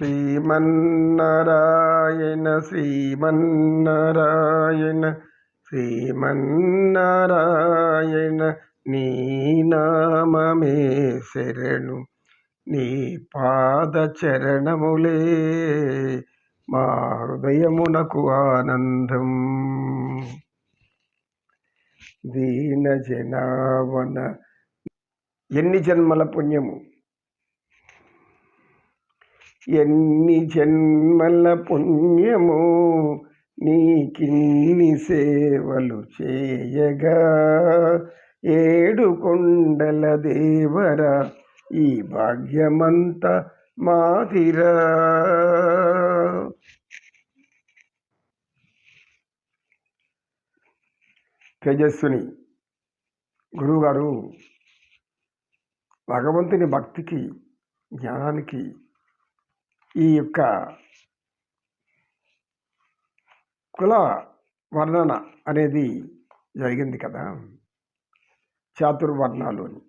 శ్రీమన్నారాయణ శ్రీమన్నారాయణ శ్రీమన్నారాయణ నీ నామమే శరణు నీ పాద చరణములే మా హృదయమునకు ఆనందం. దీన జనావన ఎన్ని జన్మల పుణ్యము, ఎన్ని జన్మల పుణ్యము నీకిన్ని సేవలు చేయగా, ఏడు కొండల దేవరా ఈ భాగ్యమంత మాదిరా. తేజస్విని గురువుగారు భగవంతుని భక్తికి, జ్ఞానానికి ఈ యొక్క కుల వర్ణన అనేది జరిగింది కదా, చాతుర్వర్ణాలు అని.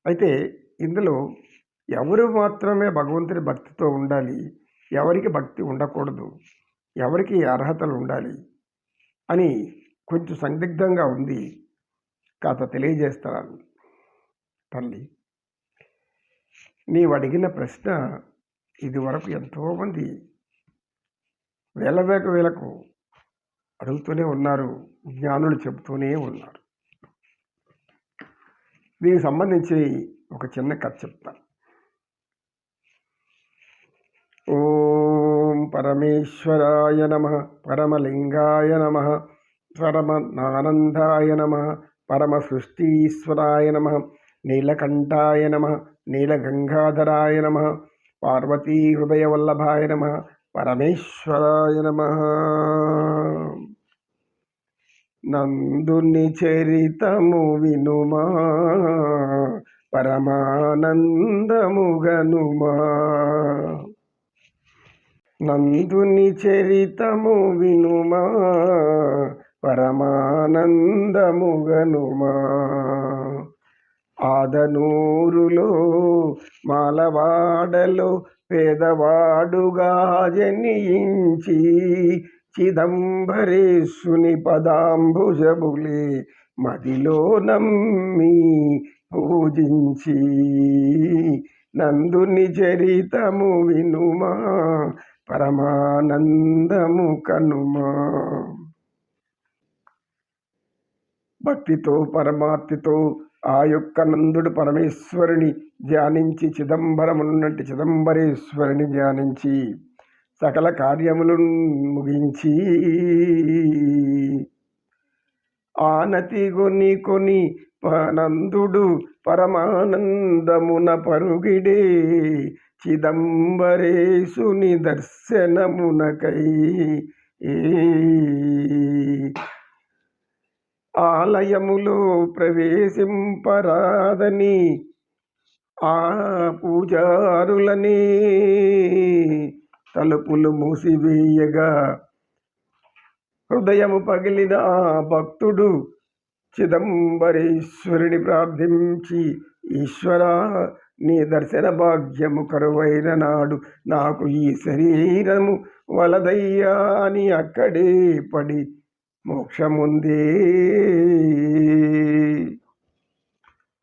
అయితే ఇందులో ఎవరు మాత్రమే భగవంతుని భక్తితో ఉండాలి, ఎవరికి భక్తి ఉండకూడదు, ఎవరికి అర్హతలు ఉండాలి అని కొంచెం సందిగ్ధంగా ఉంది. కాస్త తెలియజేస్తాను. తల్లి, నీవు అడిగిన ప్రశ్న ఇదివరకు ఎంతోమంది వేలకు అడుగుతూనే ఉన్నారు, జ్ఞానులు చెబుతూనే ఉన్నారు. దీనికి సంబంధించి ఒక చిన్న కథ చెప్తాను. ఓం పరమేశ్వరాయ నమః, పరమలింగాయ నమః, పరమానందాయ నమః, పరమ సృష్టీశ్వరాయ నమః, నీలకంఠాయ నమః, నీలగంగాధరాయ నమః, పార్వతీ హృదయవల్లభాయ నమః, పరమేశ్వరాయ నమః. నందుని చరితము వినుమా, పరమానందముగనుమా. నందుని చరితము వినుమా, పరమానందముగనుమా. ఆదనూరులో మాలవాడలో పేదవాడుగా జనించి, చిదంబరేశుని పదాంబుజములే మదిలో నమ్మి పూజించి. నందుని చరితము వినుమా, పరమానందము కనుమా. భక్తితో పరమార్తితో ఆ యొక్క నందుడు పరమేశ్వరుని ధ్యానించి, చిదంబరమున్నట్టు చిదంబరేశ్వరుని ధ్యానించి సకల కార్యములను ముగించి, ఆనతి కొని నందుడు పరమానందమున పరుగిడే, చిదంబరేశుని దర్శనమునకై. ఆలయములో ప్రవేశింపరాదని ఆ పూజారులని తలుపులు మూసివేయగా, హృదయము పగిలిన ఆ భక్తుడు చిదంబరేశ్వరుని ప్రార్థించి, ఈశ్వరా నీ దర్శన భాగ్యము కరువైన నాడు నాకు ఈ శరీరము వలదయ్యా అని అక్కడే పడి మోక్షముందే.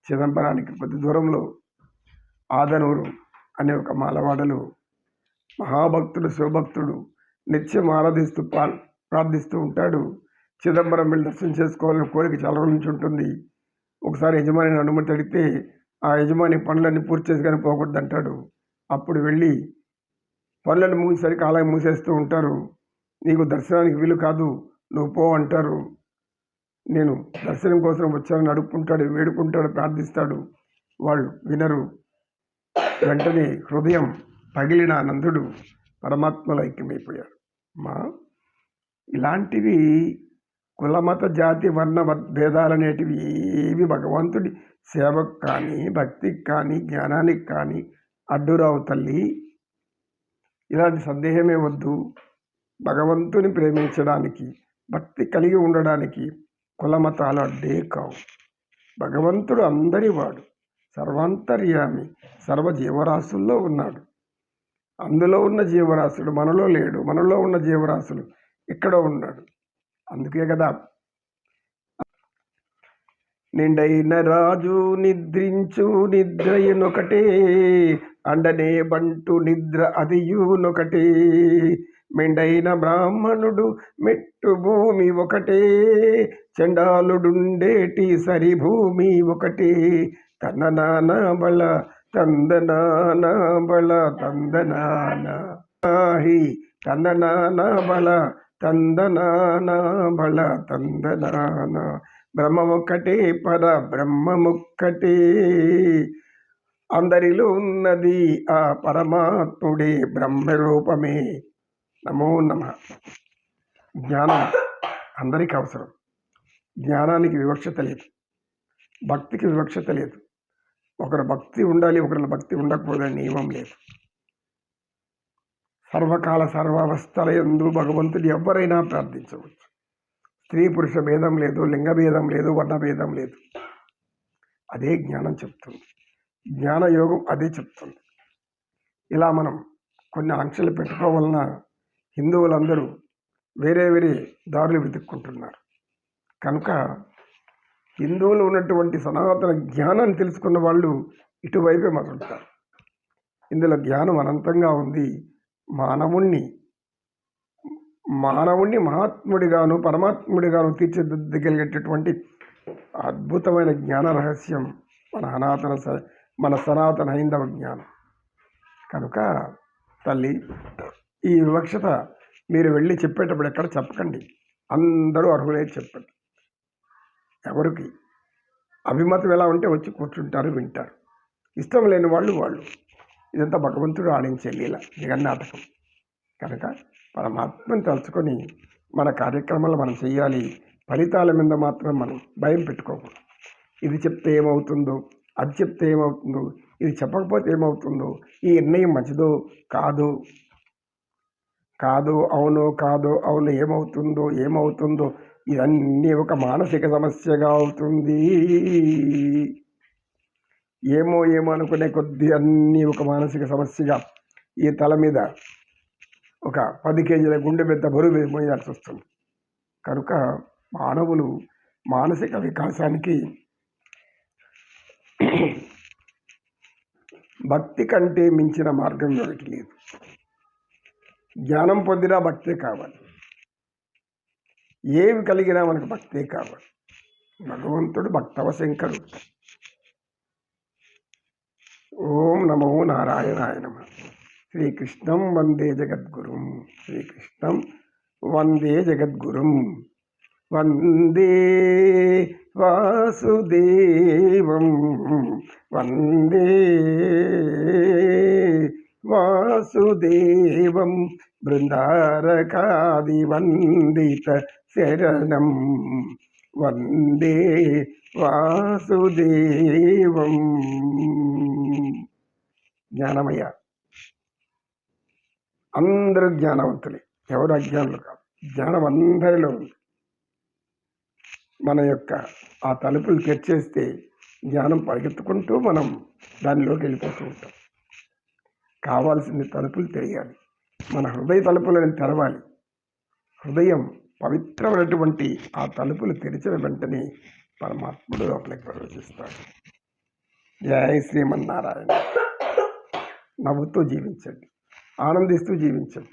చిదంబరానికి కొద్ది దూరంలో ఆదనూరు అనే ఒక మాలవాడలో మహాభక్తుడు, శివభక్తుడు నిత్యం ఆరాధిస్తూ ప్రార్థిస్తూ ఉంటాడు. చిదంబరం వెళ్ళి దర్శనం చేసుకోవాలని కోరిక చాలా రోజుల నుంచి ఉంటుంది. ఒకసారి యజమాని అనుమతి అడిగితే ఆ యజమాని పనులన్నీ పూర్తి చేసి కానీ పోకూడదు అంటాడు. అప్పుడు వెళ్ళి పనులను మూసేసరికి ఆలయం మూసేస్తూ ఉంటారు. నీకు దర్శనానికి వీలు కాదు, నువ్వు పో అంటారు. నేను దర్శనం కోసం వచ్చానని అడుక్కుంటాడు, వేడుకుంటాడు, ప్రార్థిస్తాడు. వాళ్ళు వినరు. వెంటనే హృదయం పగిలిన నందుడు పరమాత్మలో ఐక్యమైపోయాడు. ఇలాంటివి కులమత జాతి వర్ణ భేదాలనేటివి ఏవి భగవంతుడి సేవకు కానీ, భక్తికి కానీ, జ్ఞానానికి కానీ అడ్డురావు తల్లి. ఇలాంటి సందేహమే వద్దు. భగవంతుని ప్రేమించడానికి, భక్తి కలిగి ఉండడానికి కులమతాలు అడ్డే కావు. భగవంతుడు అందరి వాడు, సర్వాంతర్యామి, సర్వ జీవరాశుల్లో ఉన్నాడు. అందులో ఉన్న జీవరాశుడు మనలో లేడు, మనలో ఉన్న జీవరాశులు ఎక్కడో ఉన్నాడు. అందుకే కదా నిండైన రాజు నిద్రించు నిద్రయునొకటే, అండనే బంటు నిద్ర అదియునొకటే, మెండైన బ్రాహ్మణుడు మెట్టు భూమి ఒకటే, చండాలుడుండేటి సరి భూమి ఒకటే, తననాన బల తందనాన బల తందనాన తందనాన బల తందనాన బల తందనాన. బ్రహ్మమొక్కటే పర బ్రహ్మమొక్కటే, అందరిలో ఉన్నది ఆ పరమాత్ముడే బ్రహ్మరూపమే. నమో నమ. జ్ఞానం అందరికీ అవసరం. జ్ఞానానికి వివక్షత లేదు, భక్తికి వివక్షత లేదు. ఒకరు భక్తి ఉండాలి, ఒకరి భక్తి ఉండకూడదని నియమం లేదు. సర్వకాల సర్వావస్థల యందు భగవంతుడు ఎవరైనా ప్రార్థించవచ్చు. స్త్రీ పురుష భేదం లేదు, లింగ భేదం లేదు, వర్ణ భేదం లేదు. అదే జ్ఞానం చెప్తుంది, జ్ఞానయోగం అదే చెప్తుంది. ఇలా మనం కొన్ని ఆంక్షలు పెట్టుకోవలన హిందువులందరూ వేరే వేరే దారులు వెతుక్కుంటున్నారు. కనుక హిందువులు ఉన్నటువంటి సనాతన జ్ఞానాన్ని తెలుసుకున్న వాళ్ళు ఇటువైపే మొదలుతారు. ఇందులో జ్ఞానం అనంతంగా ఉంది. మానవుణ్ణి మహాత్ముడిగాను పరమాత్ముడిగాను తీర్చిదిద్దగలిగేటటువంటి అద్భుతమైన జ్ఞాన రహస్యం మన సనాతన హైందవ జ్ఞానం. కనుక తల్లి, ఈ వివక్షత మీరు వెళ్ళి చెప్పేటప్పుడు ఎక్కడ చెప్పకండి. అందరూ అర్హులే చెప్పండి. ఎవరికి అభిమతం ఎలా ఉంటే వచ్చి కూర్చుంటారు, వింటారు. ఇష్టం లేని వాళ్ళు ఇదంతా భగవంతుడు ఆడించే లీల, జగన్నాటకం. కనుక పరమాత్మను తలుచుకొని మన కార్యక్రమాలు మనం చెయ్యాలి. ఫలితాల మీద మాత్రం మనం భయం పెట్టుకోకూడదు. ఇది చెప్తే ఏమవుతుందో, అది చెప్తే ఏమవుతుందో, ఇది చెప్పకపోతే ఏమవుతుందో, ఈ నిర్ణయం మంచిదో కాదు అవును ఏమవుతుందో ఇవన్నీ ఒక మానసిక సమస్యగా అవుతుంది. ఏమో అనుకునే కొద్దీ అన్నీ ఒక మానసిక సమస్యగా ఈ తల మీద ఒక 10 కేజీల గుండె పెద్ద బరువు మోయాల్సి వస్తుంది. కనుక మానవులు మానసిక వికాసానికి భక్తి కంటే మించిన మార్గం ఒకటి లేదు. జ్ఞానం పొందినా భక్తే కావాలి, ఏవి కలిగినా మనకు భక్తే కావాలి. భగవంతుడు భక్తవ శంకరుడు. ఓం నమో నారాయణాయ నమః. శ్రీకృష్ణం వందే జగద్గురుం. శ్రీకృష్ణం వందే జగద్గురుం. వందే వాసుదేవం. వందే వాసుదేవం. బృందారకాది వందిత శరణం. వందే వాసుదేవం. జ్ఞానమయ్య, అందరూ జ్ఞానవంతులే, ఎవరు అజ్ఞానులు కాదు. జ్ఞానం అందరిలో ఉంది. మన యొక్క ఆ తలుపులు తెరిచేస్తే జ్ఞానం పరిగెత్తుకుంటూ మనం దానిలోకి వెళ్ళిపోతూ ఉంటాం. కావాల్సింది తలుపులు తెరయాలి, మన హృదయ తలుపులను తెరవాలి. హృదయం పవిత్రమైనటువంటి ఆ తలుపులు తెరిచిన వెంటనే పరమాత్ముడు లోపలికి ప్రవేశిస్తాడు. జయ శ్రీమన్నారాయణ. నవ్వుతూ జీవించండి, ఆనందిస్తూ జీవించండి.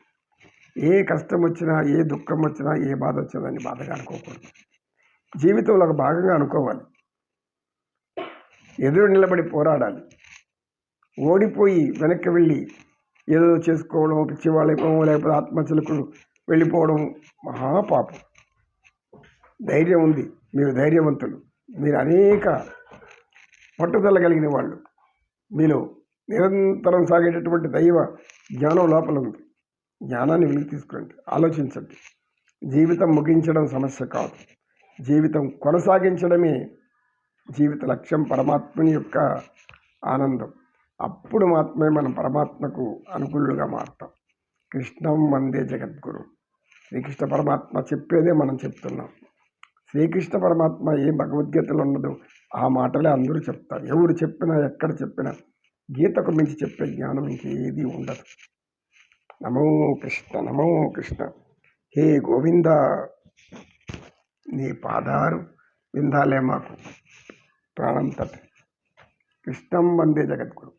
ఏ కష్టం వచ్చినా, ఏ దుఃఖం వచ్చినా, ఏ బాధ వచ్చినా అని బాధగా అనుకోకూడదు. జీవితంలో ఒక భాగంగా అనుకోవాలి. ఎదురు నిలబడి పోరాడాలి. ఓడిపోయి వెనక్కి వెళ్ళి ఏదో చేసుకోవడం, పిచ్చివాళ్ళైపోవడం, లేకపోతే ఆత్మహత్యలకు వెళ్ళిపోవడం మహాపాపం. ధైర్యం ఉంది, మీరు ధైర్యవంతులు, మీరు అనేక పట్టుదల కలిగిన వాళ్ళు, మీలో నిరంతరం సాగేటటువంటి దైవ జ్ఞానం లోపల ఉంది. జ్ఞానాన్ని వెలికి తీసుకోండి, ఆలోచించండి. జీవితం ముగించడం సమస్య కాదు, జీవితం కొనసాగించడమే జీవిత లక్ష్యం, పరమాత్మని యొక్క ఆనందం. అప్పుడు మాత్రమే మనం పరమాత్మకు అనుకూలుగా మారుతాం. కృష్ణం వందే జగద్గురు. శ్రీకృష్ణ పరమాత్మ చెప్పేదే మనం చెప్తున్నాం. శ్రీకృష్ణ పరమాత్మ ఏ భగవద్గీతలో ఉన్నదో ఆ మాటలే అందరూ చెప్తారు. ఎవరు చెప్పినా, ఎక్కడ చెప్పినా గీతకు మించి చెప్పే జ్ఞానం ఇంకేది ఉండదు. నమో కృష్ణ నమో కృష్ణ. హే గోవింద, నీ పాదారు విందాలే మాకు ప్రాణం తప్పి. కృష్ణం వందే జగద్గురు.